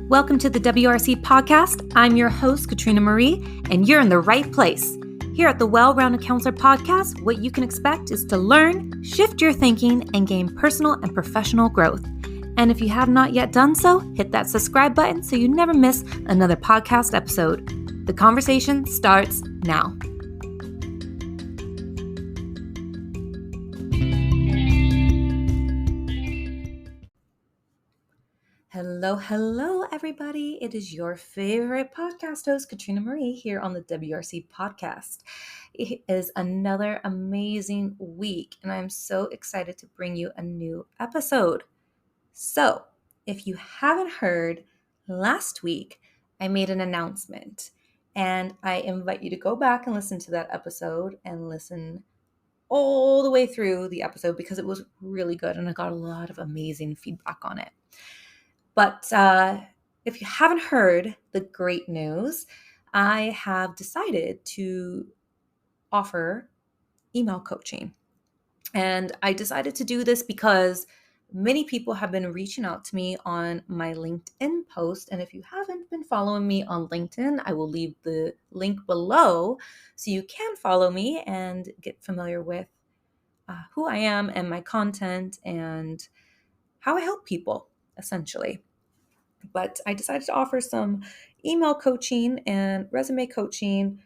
Welcome to the WRC podcast. I'm your host, Katrina Marie, and you're in the right place. Here at the Well-Rounded Counselor podcast, what you can expect is to learn, shift your thinking, and gain personal and professional growth. And if you have not yet done so, hit that subscribe button so you never miss another podcast episode. The conversation starts now. Hello, everybody. It is your favorite podcast host, Katrina Marie, here on the WRC podcast. It is another amazing week, and I'm so excited to bring you a new episode. So, if you haven't heard, last week I made an announcement, and I invite you to go back and listen to that episode and listen all the way through the episode because it was really good, and I got a lot of amazing feedback on it. But if you haven't heard the great news, I have decided to offer email coaching. And I decided to do this because many people have been reaching out to me on my LinkedIn post. And if you haven't been following me on LinkedIn, I will leave the link below so you can follow me and get familiar with who I am and my content and how I help people, essentially. But I decided to offer some email coaching and resume coaching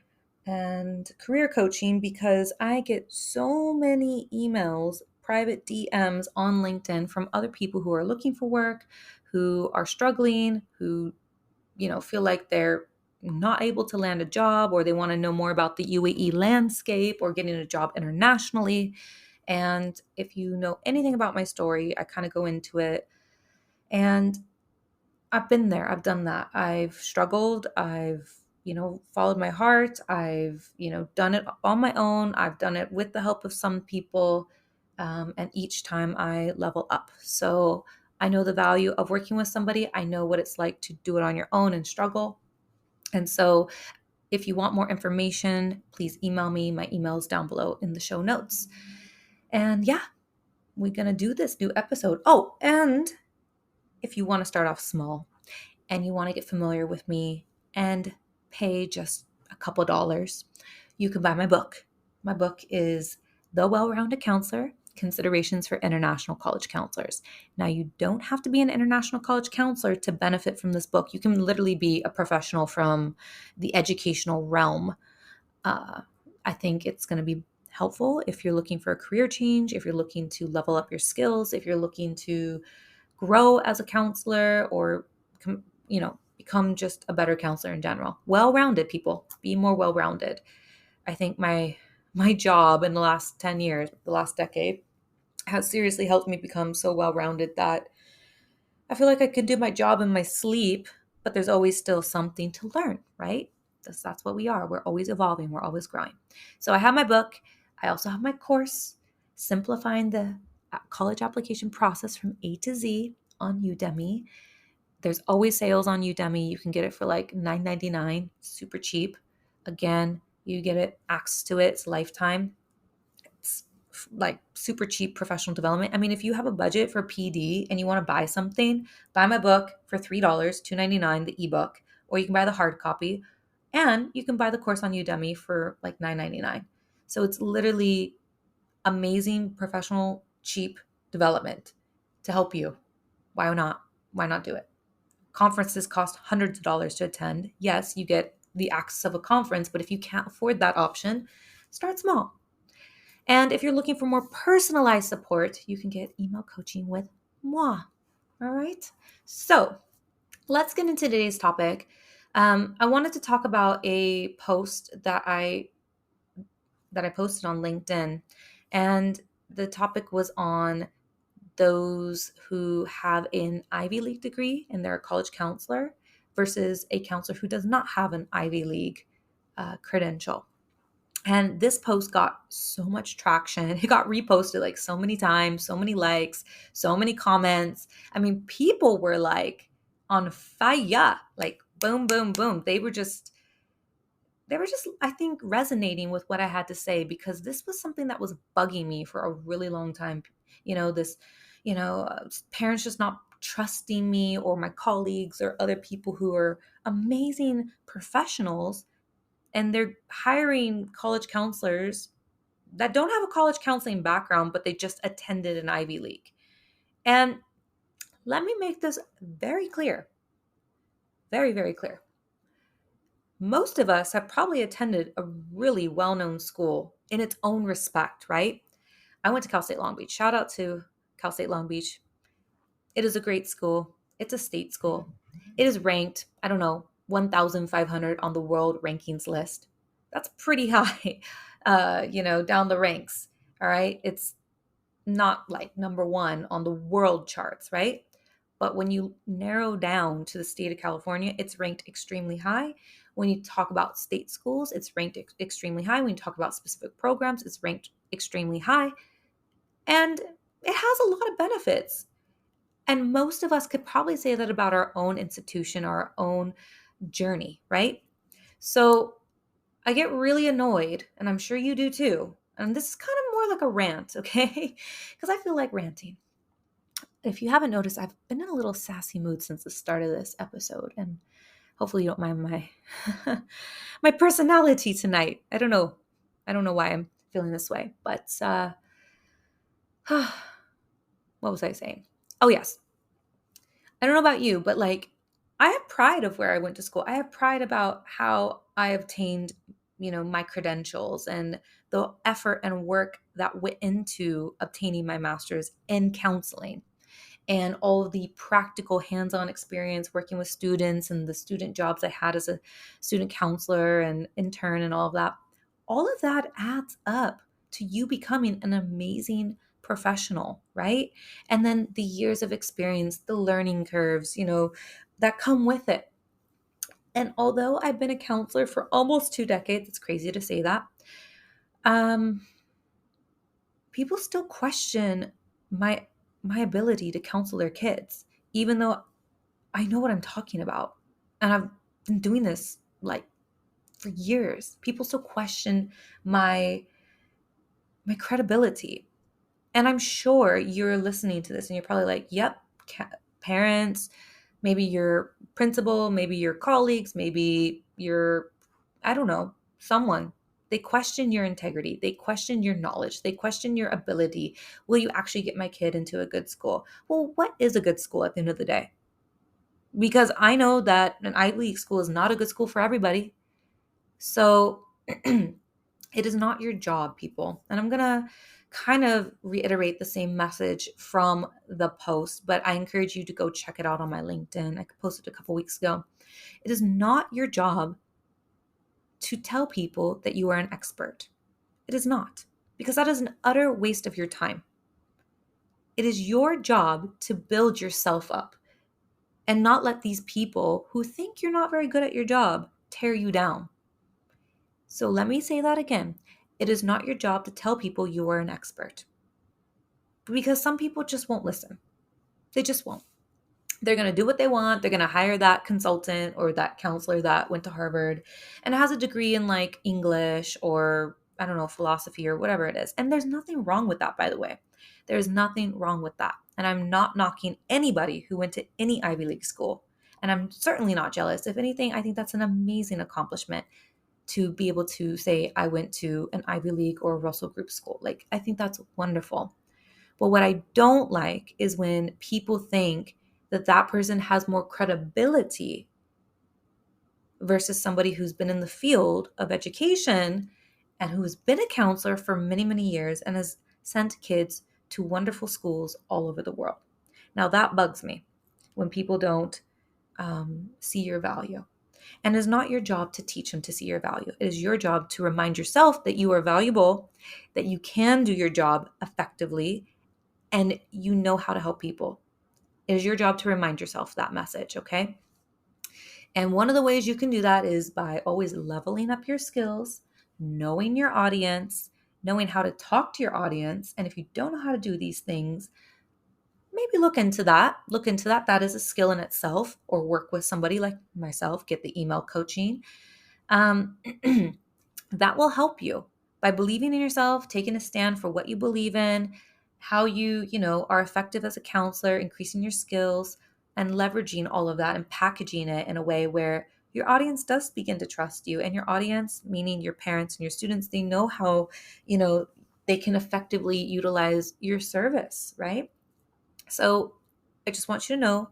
and career coaching because I get so many emails, private DMs on LinkedIn from other people who are looking for work, who are struggling, who, feel like they're not able to land a job, or they want to know more about the UAE landscape or getting a job internationally. And if you know anything about my story, I kind of go into it. And I've been there. I've done that. I've struggled. I've, followed my heart. I've, done it on my own. I've done it with the help of some people. And each time I level up. So I know the value of working with somebody. I know what it's like to do it on your own and struggle. And so if you want more information, please email me. My email is down below in the show notes. And yeah, we're going to do this new episode. Oh, and if you want to start off small and you want to get familiar with me and pay just a couple dollars, you can buy my book. My book is The Well-Rounded Counselor, Considerations for International College Counselors. Now, you don't have to be an international college counselor to benefit from this book. You can literally be a professional from the educational realm. I think it's going to be helpful if you're looking for a career change, if you're looking to level up your skills, if you're looking to grow as a counselor or, become just a better counselor in general. Well-rounded people, be more well-rounded. I think my job in the last 10 years, the last decade, has seriously helped me become so well-rounded that I feel like I can do my job in my sleep, but there's always still something to learn, right? That's what we are. We're always evolving. We're always growing. So I have my book. I also have my course, Simplifying the College Application Process from A to Z on Udemy. There's always sales on Udemy. You can get it for like $9.99, super cheap. Again, you get access to it. It's lifetime. It's like super cheap professional development. I mean, if you have a budget for PD and you want to buy something, buy my book for $3, $2.99, the ebook, or you can buy the hard copy, and you can buy the course on Udemy for like $9.99. So it's literally amazing professional cheap development to help you. Why not? Why not do it? Conferences cost hundreds of dollars to attend. Yes, you get the access of a conference, but if you can't afford that option, start small. And if you're looking for more personalized support, you can get email coaching with moi. All right. So let's get into today's topic. I wanted to talk about a post that I posted on LinkedIn, and the topic was on those who have an Ivy League degree and they're a college counselor versus a counselor who does not have an Ivy League credential. And this post got so much traction. It got reposted like so many times, so many likes, so many comments. I mean, people were like on fire, like boom, boom, boom. They were just, I think, resonating with what I had to say because this was something that was bugging me for a really long time. Parents just not trusting me or my colleagues or other people who are amazing professionals, and they're hiring college counselors that don't have a college counseling background, but they just attended an Ivy League. And let me make this very clear, very, very clear. Most of us have probably attended a really well-known school in its own respect, right? I went to Cal State Long Beach. Shout out to Cal State Long Beach. It is a great school. It's a state school. It is ranked, I don't know, 1,500 on the world rankings list. That's pretty high, down the ranks. All right. It's not like number one on the world charts, right? But when you narrow down to the state of California, it's ranked extremely high. When you talk about state schools, it's ranked extremely high. When you talk about specific programs, it's ranked extremely high. And it has a lot of benefits. And most of us could probably say that about our own institution, our own journey, right? So I get really annoyed, and I'm sure you do too. And this is kind of more like a rant, okay? Because I feel like ranting. If you haven't noticed, I've been in a little sassy mood since the start of this episode, and hopefully you don't mind my my personality tonight. I don't know why I'm feeling this way, but what was I saying? Oh yes. I don't know about you, but like I have pride of where I went to school. I have pride about how I obtained, my credentials and the effort and work that went into obtaining my master's in counseling, and all of the practical hands-on experience working with students and the student jobs I had as a student counselor and intern and all of that adds up to you becoming an amazing professional, right? And then the years of experience, the learning curves, that come with it. And although I've been a counselor for almost 2 decades, it's crazy to say that, people still question my ability to counsel their kids, even though I know what I'm talking about. And I've been doing this like for years. People still question my credibility. And I'm sure you're listening to this and you're probably like, yep, parents, maybe your principal, maybe your colleagues, maybe your, I don't know, someone. They question your integrity. They question your knowledge. They question your ability. Will you actually get my kid into a good school? Well, what is a good school at the end of the day? Because I know that an Ivy League school is not a good school for everybody. So it is not your job, people. And I'm going to kind of reiterate the same message from the post, but I encourage you to go check it out on my LinkedIn. I posted a couple weeks ago. It is not your job to tell people that you are an expert. It is not, because that is an utter waste of your time. It is your job to build yourself up and not let these people who think you're not very good at your job tear you down. So let me say that again. It is not your job to tell people you are an expert, because some people just won't listen. They just won't. They're going to do what they want. They're going to hire that consultant or that counselor that went to Harvard and has a degree in like English or, I don't know, philosophy or whatever it is. And there's nothing wrong with that, by the way. There's nothing wrong with that. And I'm not knocking anybody who went to any Ivy League school. And I'm certainly not jealous. If anything, I think that's an amazing accomplishment to be able to say, I went to an Ivy League or Russell Group school. Like, I think that's wonderful. But what I don't like is when people think that that person has more credibility versus somebody who's been in the field of education and who's been a counselor for many, many years and has sent kids to wonderful schools all over the world. Now that bugs me when people don't see your value. And it's not your job to teach them to see your value. It is your job to remind yourself that you are valuable, that you can do your job effectively, and you know how to help people. It is your job to remind yourself that message, okay? And one of the ways you can do that is by always leveling up your skills, knowing your audience, knowing how to talk to your audience. And if you don't know how to do these things, maybe look into that. That is a skill in itself, or work with somebody like myself, get the email coaching. That will help you by believing in yourself, taking a stand for what you believe in, how you are effective as a counselor, increasing your skills and leveraging all of that and packaging it in a way where your audience does begin to trust you, and your audience, meaning your parents and your students, they know how, they can effectively utilize your service, right? So I just want you to know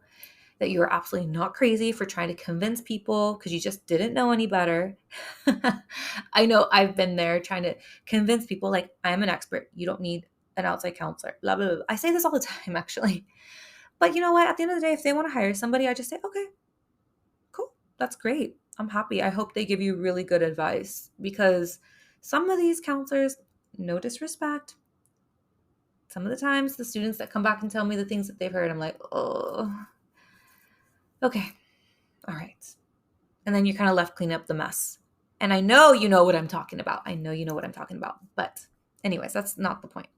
that you are absolutely not crazy for trying to convince people because you just didn't know any better. I know I've been there trying to convince people like I'm an expert. You don't need an outside counselor, blah, blah, blah. I say this all the time, actually. But you know what? At the end of the day, if they want to hire somebody, I just say, okay, cool. That's great. I'm happy. I hope they give you really good advice, because some of these counselors, no disrespect, some of the times the students that come back and tell me the things that they've heard, I'm like, oh, okay, all right. And then you're kind of left cleaning up the mess. And I know you know what I'm talking about. I know you know what I'm talking about. But anyways, that's not the point.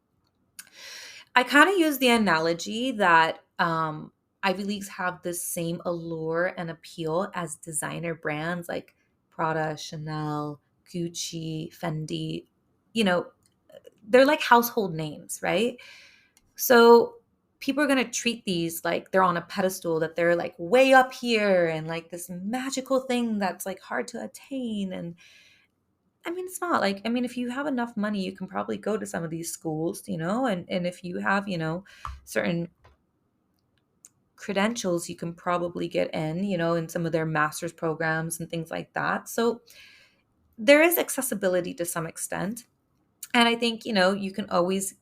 I kind of use the analogy that Ivy Leagues have the same allure and appeal as designer brands like Prada, Chanel, Gucci, Fendi. You know, they're like household names, right? So people are going to treat these like they're on a pedestal, that they're like way up here and like this magical thing that's like hard to attain. And I mean, it's not like, I mean, if you have enough money, you can probably go to some of these schools, and if you have, certain credentials, you can probably get in some of their master's programs and things like that. So there is accessibility to some extent. And I think, you can always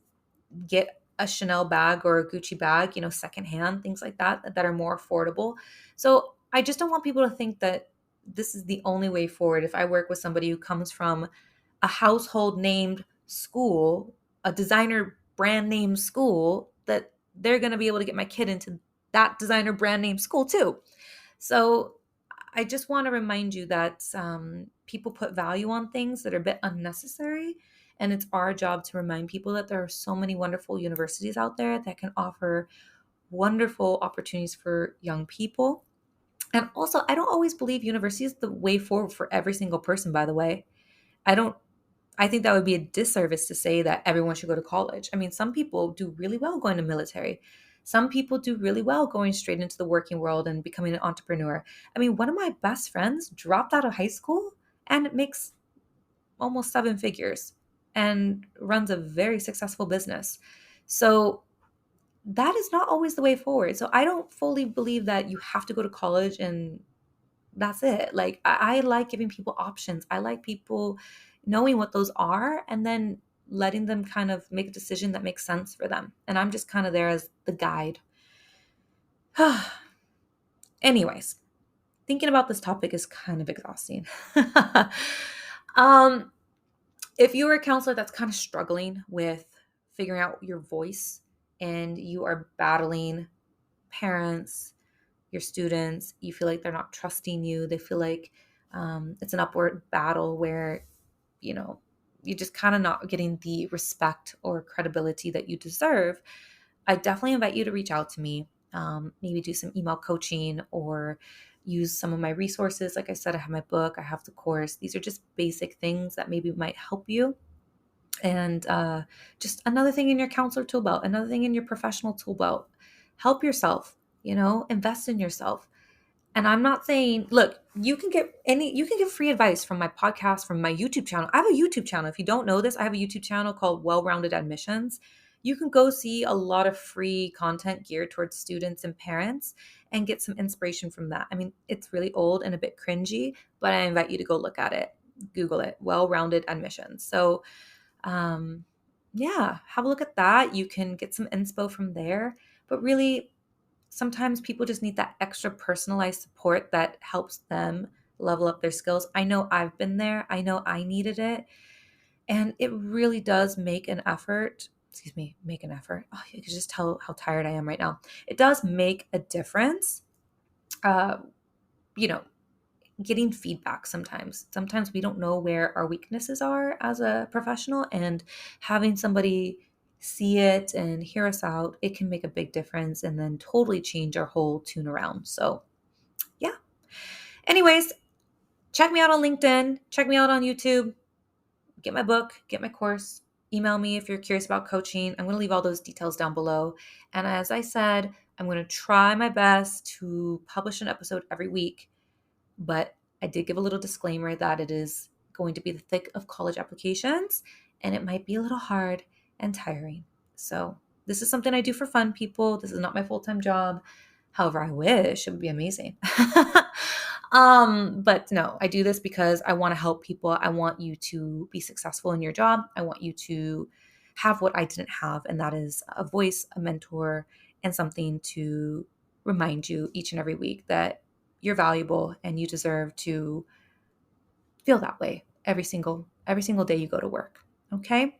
get a Chanel bag or a Gucci bag, secondhand, things like that are more affordable. So I just don't want people to think that this is the only way forward. If I work with somebody who comes from a household named school, a designer brand name school, that they're going to be able to get my kid into that designer brand name school too. So I just want to remind you that people put value on things that are a bit unnecessary. And it's our job to remind people that there are so many wonderful universities out there that can offer wonderful opportunities for young people. And also, I don't always believe university is the way forward for every single person, by the way. I don't I think that would be a disservice to say that everyone should go to college. I mean, some people do really well going to military. Some people do really well going straight into the working world and becoming an entrepreneur. I mean, one of my best friends dropped out of high school and makes almost seven figures and runs a very successful business. So that is not always the way forward. So I don't fully believe that you have to go to college and that's it. Like I like giving people options. I like people knowing what those are and then letting them kind of make a decision that makes sense for them. And I'm just kind of there as the guide. Anyways, thinking about this topic is kind of exhausting. um, if you are a counselor that's kind of struggling with figuring out your voice and you are battling parents, your students, you feel like they're not trusting you, they feel like it's an upward battle where, you know, you're just kind of not getting the respect or credibility that you deserve, I definitely invite you to reach out to me. Maybe do some email coaching or use some of my resources. Like I said, I have my book, I have the course. These are just basic things that maybe might help you. And just another thing in your counselor tool belt, another thing in your professional tool belt. Help yourself, invest in yourself. And I'm not saying, look, you can get free advice from my podcast, from my YouTube channel. I have a YouTube channel. If you don't know this, I have a YouTube channel called Well-Rounded Admissions. You can go see a lot of free content geared towards students and parents and get some inspiration from that. I mean, it's really old and a bit cringy, but I invite you to go look at it. Google it, Well-Rounded Admissions. So, yeah, have a look at that. You can get some inspo from there. But really, sometimes people just need that extra personalized support that helps them level up their skills. I know I've been there. I know I needed it. And it really does make an effort. Make an effort. Oh, you can just tell how tired I am right now. It does make a difference. Uh, you know, getting feedback sometimes. Sometimes we don't know where our weaknesses are as a professional, and having somebody see it and hear us out, it can make a big difference and then totally change our whole tune around. So, yeah. Anyways, check me out on LinkedIn, check me out on YouTube, get my book, get my course. email me if you're curious about coaching. I'm going to leave all those details down below. And as I said, I'm going to try my best to publish an episode every week, but I did give a little disclaimer that it is going to be the thick of college applications and it might be a little hard and tiring. So this is something I do for fun, people. This is not my full-time job. However, I wish it would be amazing. But no, I do this because I want to help people. I want you to be successful in your job. I want you to have what I didn't have, and that is a voice, a mentor, and something to remind you each and every week that you're valuable and you deserve to feel that way every single day you go to work. Okay?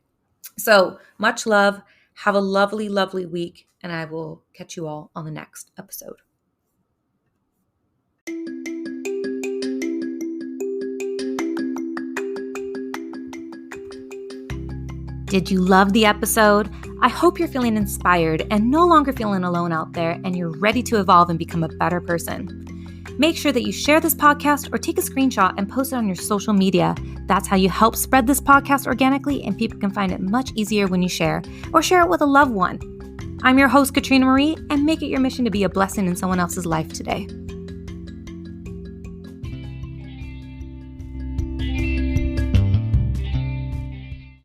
So much love. Have a lovely, lovely week, and I will catch you all on the next episode. Did you love the episode? I hope you're feeling inspired and no longer feeling alone out there, and you're ready to evolve and become a better person. Make sure that you share this podcast or take a screenshot and post it on your social media. That's how you help spread this podcast organically, and people can find it much easier when you share, or share it with a loved one. I'm your host, Katrina Marie, and make it your mission to be a blessing in someone else's life today.